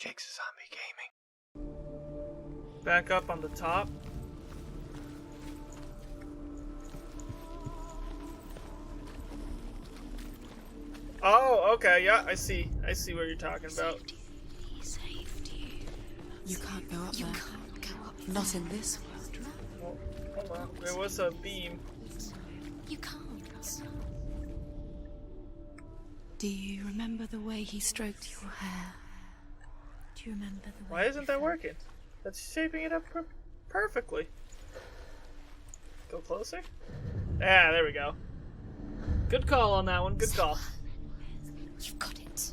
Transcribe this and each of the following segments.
Jakesazombie Gaming. Back up on the top. Oh, okay, yeah, I see what you're talking about. You can't go up there. Not in this world. Well, hold on, there was a beam. You can't. Do you remember the way he stroked your hair? Do you remember the way? Why isn't that working? That's shaping it up perfectly. Go closer? Yeah, there we go. Good call on that one, good call. You've got it.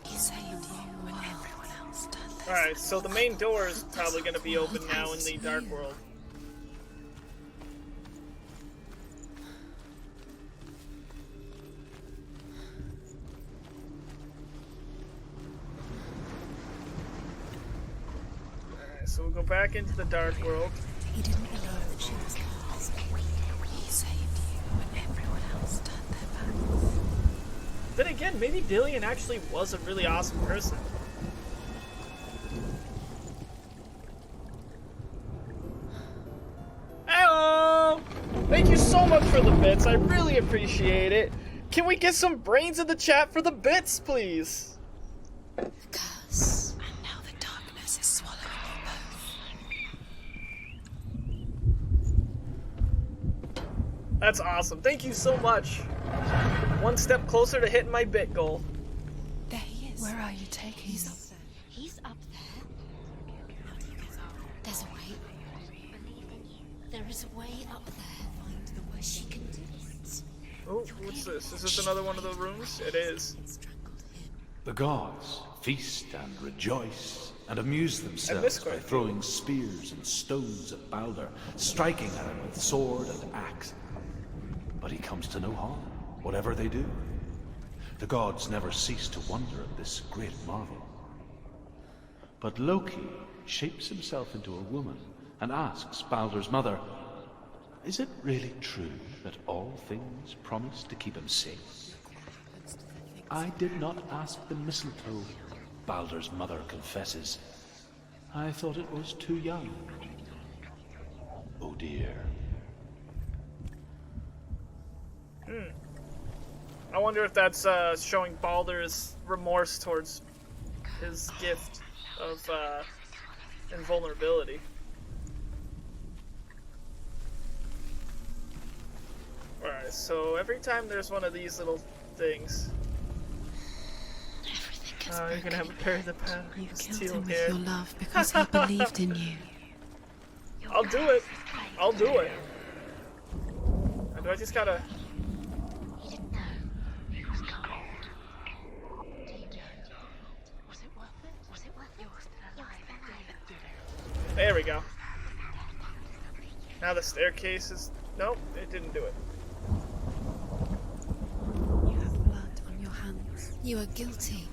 He saved you when everyone else turned their Alright, so the main door is probably going to be open now in the Dark World. Alright, so we'll go back into the Dark World. He didn't know that she was lost. He saved you when everyone else turned their backs. Then again, maybe Dillion actually was a really awesome person. Hello! Thank you so much for the bits. I really appreciate it. Can we get some brains in the chat for the bits, please? The curse. And now the darkness is swallowing you both. That's awesome. Thank you so much. One step closer to hitting my bit goal. There he is. Where are you taking him? He's up there. There's a way. There is a way up there. Find the way she can do it. Oh, what's this? Is this another one of the rooms? It is. The gods feast and rejoice and amuse themselves missed by quite a few. throwing spears and stones at Balder, striking at him with sword and axe. But he comes to no harm, whatever they do. The gods never cease to wonder at this great marvel. But Loki shapes himself into a woman and asks Balder's mother, "Is it really true that all things promise to keep him safe?" "I did not ask the mistletoe," Balder's mother confesses. "I thought it was too young." Oh dear. I wonder if that's showing Baldur's remorse towards his gift of invulnerability. Alright, so every time there's one of these little things, you're gonna have a pair of the You killed steel him with hair. your love because he believed in you. I'll do it. I'll do it. Or do I just gotta? He didn't know. He was cold. Do you know? Was it worth it? Was it worth it? You're still alive. There we go. Now the staircase is. Nope, it didn't do it. You have blood on your hands. You are guilty.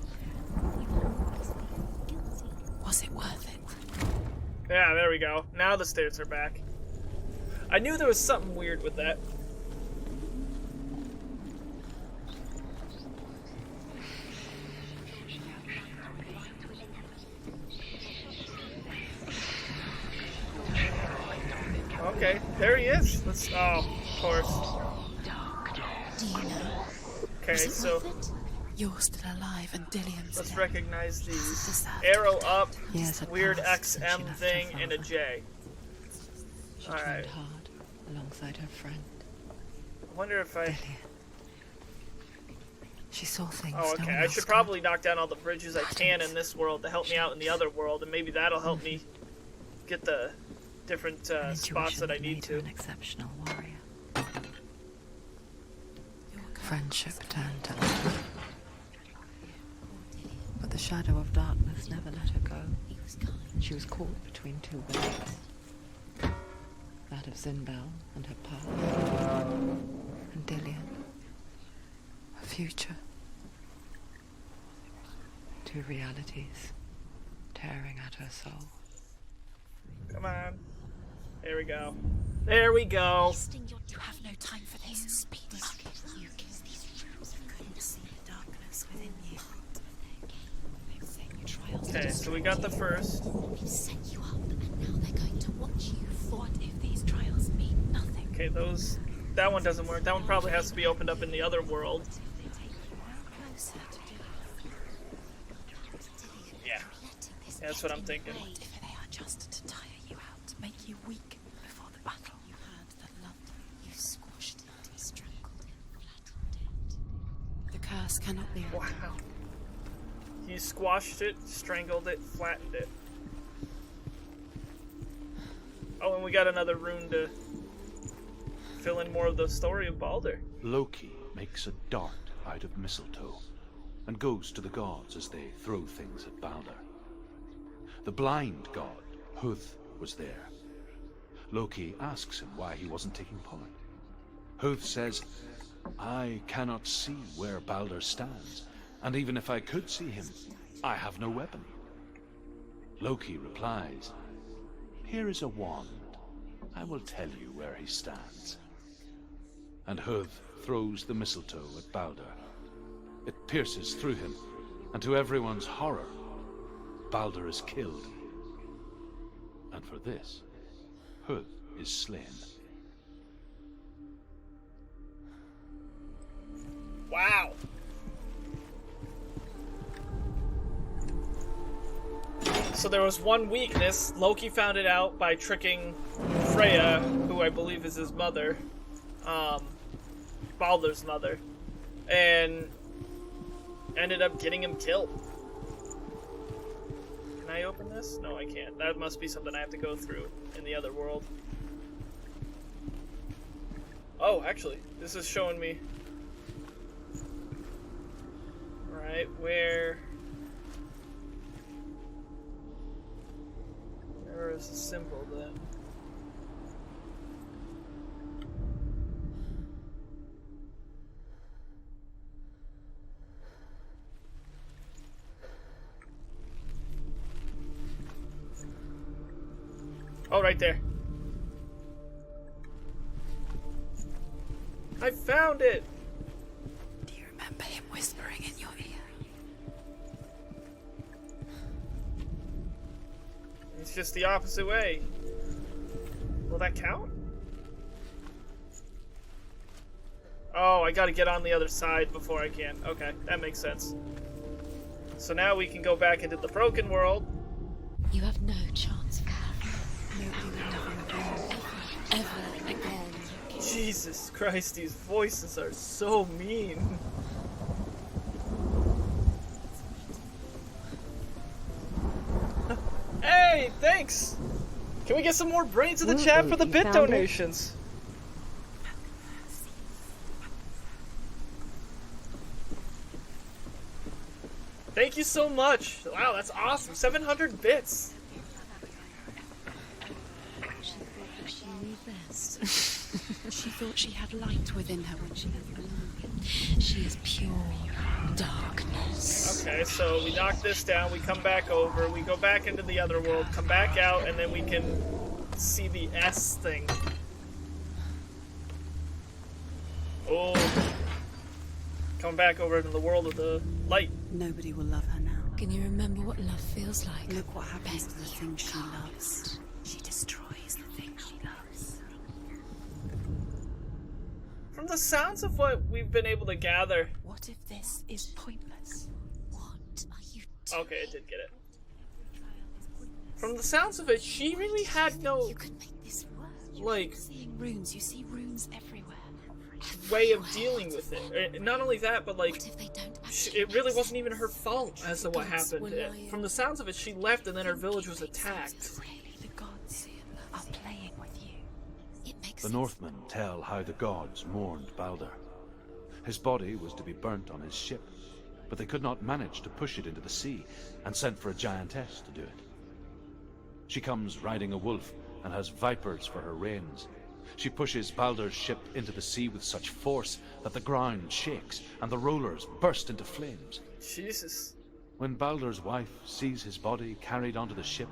Was it worth it? Yeah, there we go. Now the stairs are back. I knew there was something weird with that. Okay, there he is. Let's. Oh, of course. Do you know? Okay, Was it so worth it? You're still alive and Dillion's let's dead. recognize these. Deserved Arrow to up, Years had weird passed since she XM left thing, her and a father. J. She Alright. trained hard alongside her friend. I wonder if I. Dillion. She saw things Oh, no okay. one I else should could. probably knock down all the bridges I can in this world to help me out in the other world, and maybe that'll help me get the different An spots that I intuition need made her to. an exceptional warrior. Friendship turned to love. But the shadow of darkness never let her go. She was caught between two waves. That of Zinbel and her past. And Dillion. Her future. Two realities tearing at her soul. Come on. There we go. There we go. You have no time for this. Speed up. You kiss these rules. You couldn't see the darkness within you. Okay, so we got the first. We've set you up, and now they're going to watch you. What if these trials mean nothing? Okay, those. That one doesn't work. That one probably has to be opened up in the other world. They take you closer to Yeah, that's what I'm thinking. What if they are just to tire you out, make you weak before the battle? You had the loved you squashed it, strangled it, flattened it. The curse cannot be undone. Wow. He squashed it, strangled it, flattened it. Oh, and we got another rune to fill in more of the story of Baldur. Loki makes a dart out of mistletoe and goes to the gods as they throw things at Baldur. The blind god, Huth, was there. Loki asks him why he wasn't taking part. Huth says, "I cannot see where Baldur stands, and even if I could see him, I have no weapon." Loki replies, "Here is a wand. I will tell you where he stands." And Huth throws the mistletoe at Baldur. It pierces through him, and to everyone's horror, Baldur is killed. And for this, Huth is slain. Wow. So there was one weakness. Loki found it out by tricking Freya, who I believe is his mother, Baldur's mother, and ended up getting him killed. Can I open this? No, I can't. That must be something I have to go through in the other world. Oh, actually, this is showing me. Right, where is the symbol then? Oh, right there. I found it! Do you remember him whispering in your ear? It's just the opposite way. Will that count? Oh, I gotta get on the other side before I can. Okay, that makes sense. So now we can go back into the broken world. You have no chance, Cal. Nobody will love you again. Ever again. Jesus Christ, these voices are so mean. Hey, thanks! Can we get some more brains in the chat for the bit donations? Thank you so much. Wow, that's awesome. 700 bits. She thought that she knew best. She thought she had light within her when she was alone. She is pure darkness. Okay, so we knock this down, we come back over, we go back into the other world, come back out, and then we can see the S thing. Oh. Come back over into the world of the light. Nobody will love her now. Can you remember what love feels like? Look what happens to the things she loves. She destroys the things she loves. From the sounds of what we've been able to gather. What if this is pointless? What are you doing? Okay, I did get it. From the sounds of it, she really had no You could make this work. like Seeing runes, you see runes everywhere. way of dealing with it. Not only that, but like What if they don't actually it really exist? wasn't even her fault as to what Gods happened. were lying. From the sounds of it, she left and then her village was attacked. Really, the gods are playing with you. It makes The sense. Northmen tell how the gods mourned Baldur. His body was to be burnt on his ship, but they could not manage to push it into the sea and sent for a giantess to do it. She comes riding a wolf and has vipers for her reins. She pushes Baldur's ship into the sea with such force that the ground shakes and the rollers burst into flames. Jesus. When Baldur's wife sees his body carried onto the ship,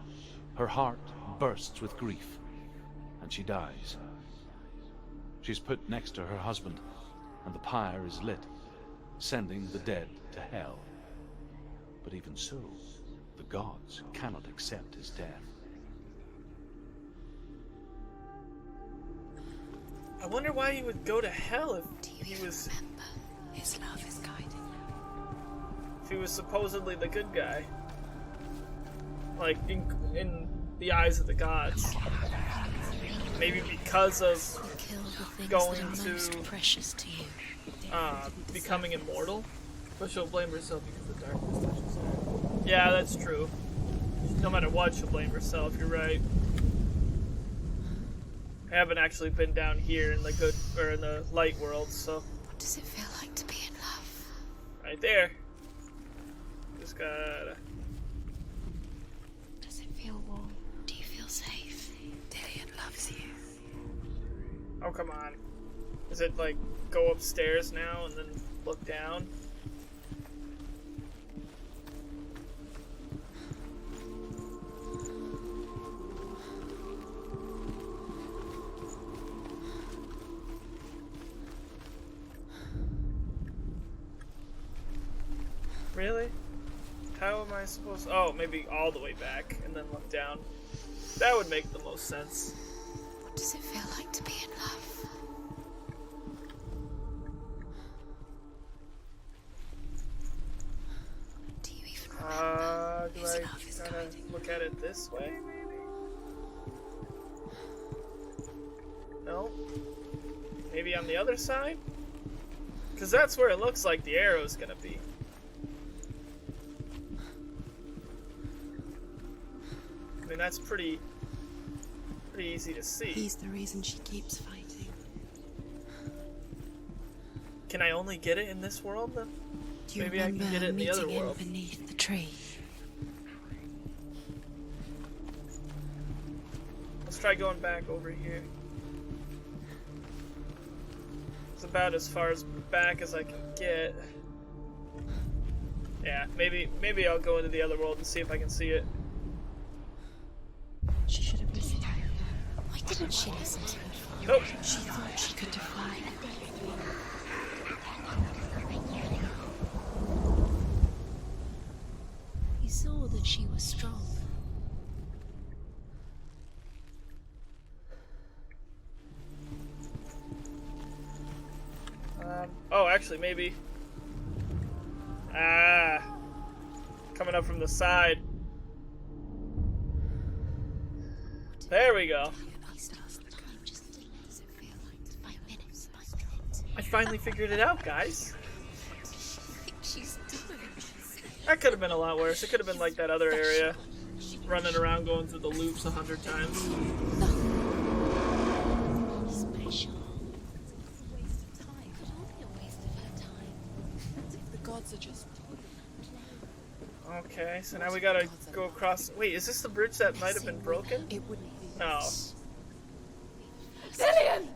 her heart bursts with grief, and she dies. She's put next to her husband, and the pyre is lit, sending the dead to hell. But even so, the gods cannot accept his death. I wonder why he would go to hell if Do you he even was remember? His love is guiding you. if he was supposedly the good guy. Like in the eyes of the gods. Maybe because of Kill the things going that are to most precious to you. becoming immortal. But she'll blame herself because of the darkness touches her. Yeah, that's true. No matter what, she'll blame herself. You're right. I haven't actually been down here in the good or in the light world, so What does it feel like to be in love? right there. Just gotta. Does it feel warm? Do you feel safe? Dillion loves you. Oh, come on. Is it like go upstairs now and then look down? Really? How am I supposed to... Oh, maybe all the way back and then look down. That would make the most sense. What does it feel like to be in love? Do you even remember? Do His I love is gotta guiding you. look at it this way, maybe? No? Maybe on the other side? Because that's where it looks like the arrow's gonna be. I mean, that's pretty easy to see. He's the reason she keeps fighting. Can I only get it in this world, then? Do you Maybe I can remember get it in the other meeting him world. beneath the tree? Let's try going back over here. It's about as far as back as I can get. Yeah, maybe I'll go into the other world and see if I can see it. She should have listened to him. Why didn't she listen to him? Nope. She thought she could defy him. He saw that she was strong. Oh, actually, maybe. Ah. Coming up from the side. There we go. I finally figured it out, guys. That could have been a lot worse. It could have been like that other area. Running around going through the loops 100 times. Special. It's a waste of time. Could all be a waste of her time. The gods are just. Okay, so now we gotta go across. Wait, is this the bridge that might have been broken? It wouldn't be. No. Dillion!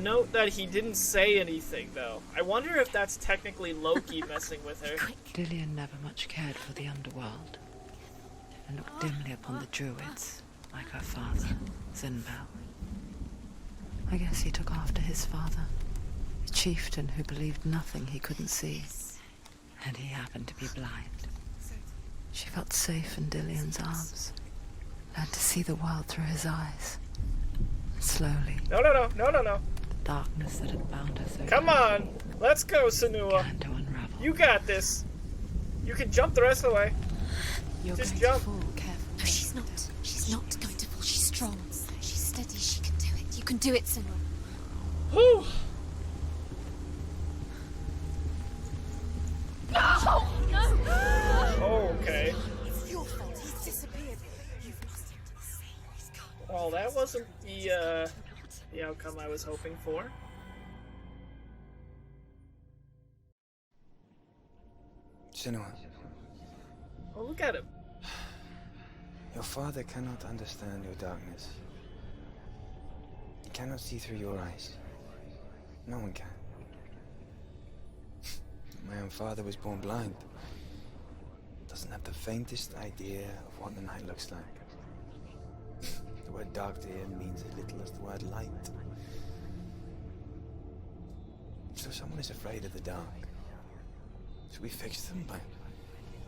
Note that he didn't say anything, though. I wonder if that's technically Loki messing with her. Dillion never much cared for the underworld, and looked dimly upon the druids, like her father, Zinbel. I guess he took after his father, a chieftain who believed nothing he couldn't see, and he happened to be blind. She felt safe in Dillion's arms, learned to see the world through his eyes. Slowly, No. the darkness that had bound her so Come on! Let's go, Senua. began to unravel. You got this. You can jump the rest of the way. You're Just going jump. to fall, careful. No, she's not. She's not going to fall. She's strong. She's steady. She can do it. You can do it, Senua. Whew. Okay. It's your fault. He's disappeared. You've lost him to the sea. He's gone. Well, that wasn't the outcome I was hoping for. Senua, Oh, look at him. your father cannot understand your darkness. He cannot see through your eyes. No one can. My own father was born blind. Doesn't have the faintest idea of what the night looks like. The word dark to him means as little as the word light. So someone is afraid of the dark. Should we fix them by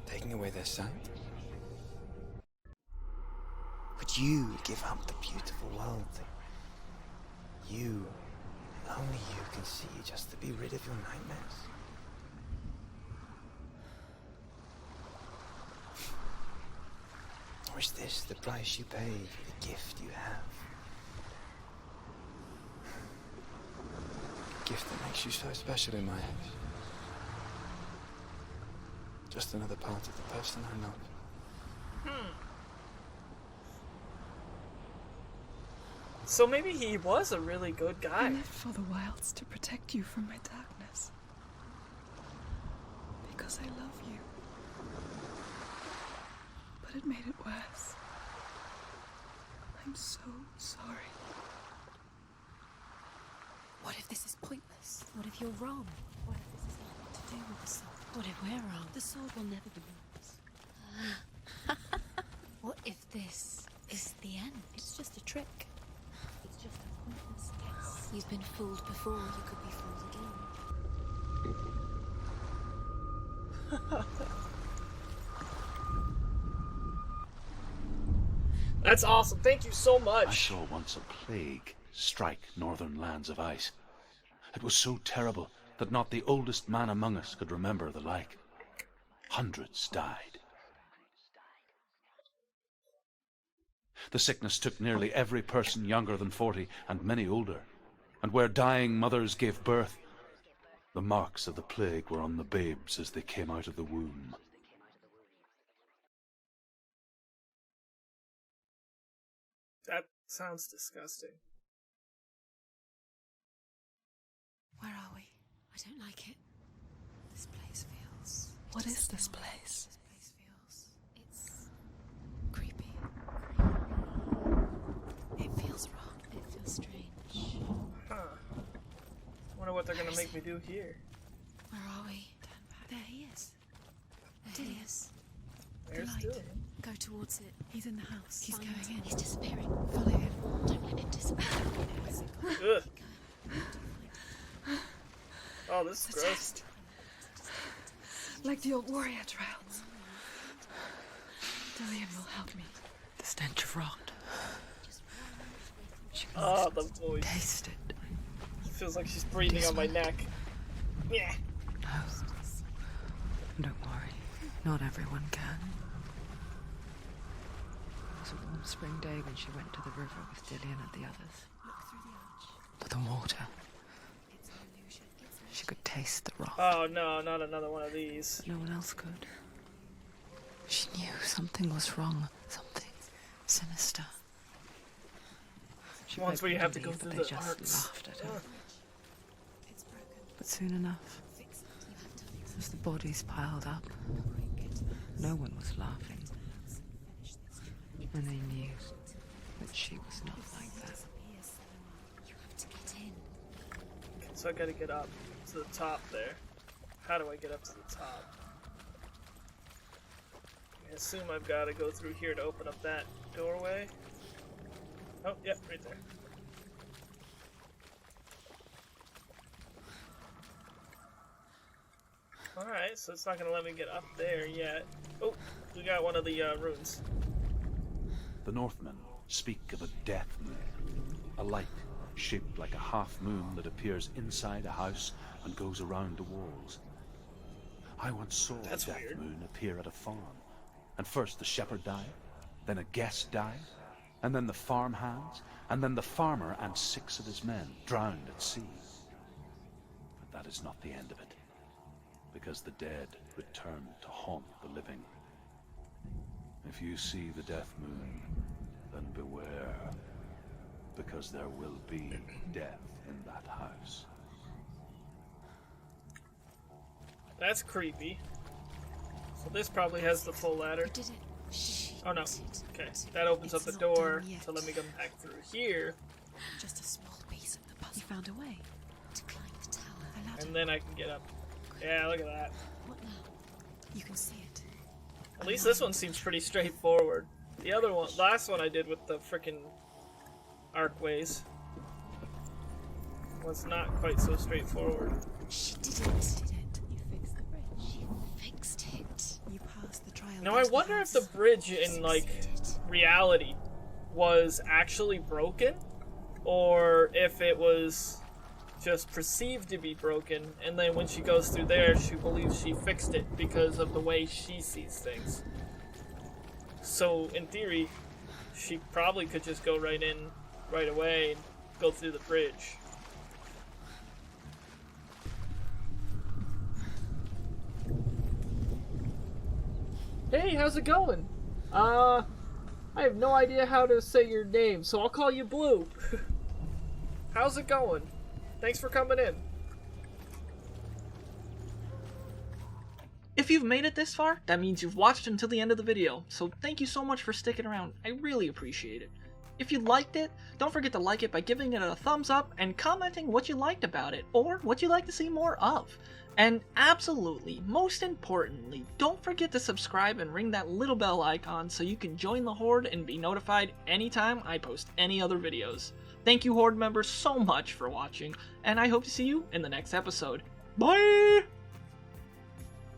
taking away their sight? Would you give up the beautiful world that you, only you can see, just to be rid of your nightmares? Or is this the price you pay for the gift you have? A gift that makes you so special in my eyes. Just another part of the person I love. So maybe he was a really good I guy. lived for the wilds to protect you from my darkness. Because I love you. But it made it worse. I'm so sorry. What if this is pointless? What if you're wrong? What if this is nothing to do with the sword? What if we're wrong? The sword will never be yours. What if this is the end? It's just a trick. It's just a pointless guess. You've been fooled before, you could be fooled again. That's awesome. Thank you so I much. saw once a plague strike northern lands of ice. It was so terrible that not the oldest man among us could remember the like. Hundreds died. The sickness took nearly every person younger than 40 and many older. And where dying mothers gave birth, the marks of the plague were on the babes as they came out of the womb. That sounds disgusting. Where are we? I don't like it. This place feels... What is this place? This place feels... It's... creepy. It feels wrong. It feels strange. Huh. Wonder what they're gonna make me do here. Where are we? Turn back. There he is. There he is. There's light. Dillion. Go towards it. He's in the house. He's Find going him. in. He's disappearing. Follow him. Don't let him disappear. Ugh. Oh, this is gross. Like the old warrior trials. Dillion will help me. The stench of rot. She can Oh, the voice. taste it. Feels like she's breathing on my neck. Yeah. No. Don't worry. Not everyone can. It was a warm spring day when she went to the river with Dillion and the others. Look through the arch. For the water. It's an illusion. She could taste the rot. Oh no, not another one of these. But no one else could. She knew something was wrong. Something sinister. She Ones begged where you them have to leave, go but through they the just arts. laughed at her. It's broken. But soon enough, Fix it. You have to fix it. as the bodies piled up, Get to the house. no one was laughing. Finish this. And they knew that she was not like that. Disappear, Senua. You have to get in. So I gotta get up to the top there. How do I get up to the top? I assume I've gotta go through here to open up that doorway. Oh, yep, right there. Alright, so it's not gonna let me get up there yet. Oh, we got one of the runes. The Northmen speak of a death moon, a light shaped like a half moon that appears inside a house and goes around the walls. I once saw That's a death weird. moon appear at a farm, and first the shepherd died, then a guest died, and then the farm hands, and then the farmer and 6 of his men drowned at sea. But that is not the end of it, because the dead return to haunt the living. If you see the death moon, then beware, because there will be death in that house. That's creepy. So this probably has the full ladder. You did it. Shh. Oh no. Okay, that opens up the It's not door done yet. to let me come back through here, Just a small piece of the puzzle. You found a way. To climb the tower. and then I can get up. Yeah, look at that. What now? You can see it. At least this one seems pretty straightforward. The other one, last one I did with the frickin' arcways was not quite so straightforward. She didn't. You fixed the bridge. She fixed it. You passed the trial. Now I into wonder if house. the bridge in, like, reality was actually broken, or if it was just perceived to be broken, and then when she goes through there, she believes she fixed it because of the way she sees things. So, in theory, she probably could just go right in, right away, and go through the bridge. Hey, how's it going? I have no idea how to say your name, so I'll call you Blue. How's it going? Thanks for coming in. If you've made it this far, that means you've watched until the end of the video, so thank you so much for sticking around. I really appreciate it. If you liked it, don't forget to like it by giving it a thumbs up and commenting what you liked about it, or what you'd like to see more of. And absolutely, most importantly, don't forget to subscribe and ring that little bell icon so you can join the Horde and be notified anytime I post any other videos. Thank you, Horde members, so much for watching, and I hope to see you in the next episode. Bye!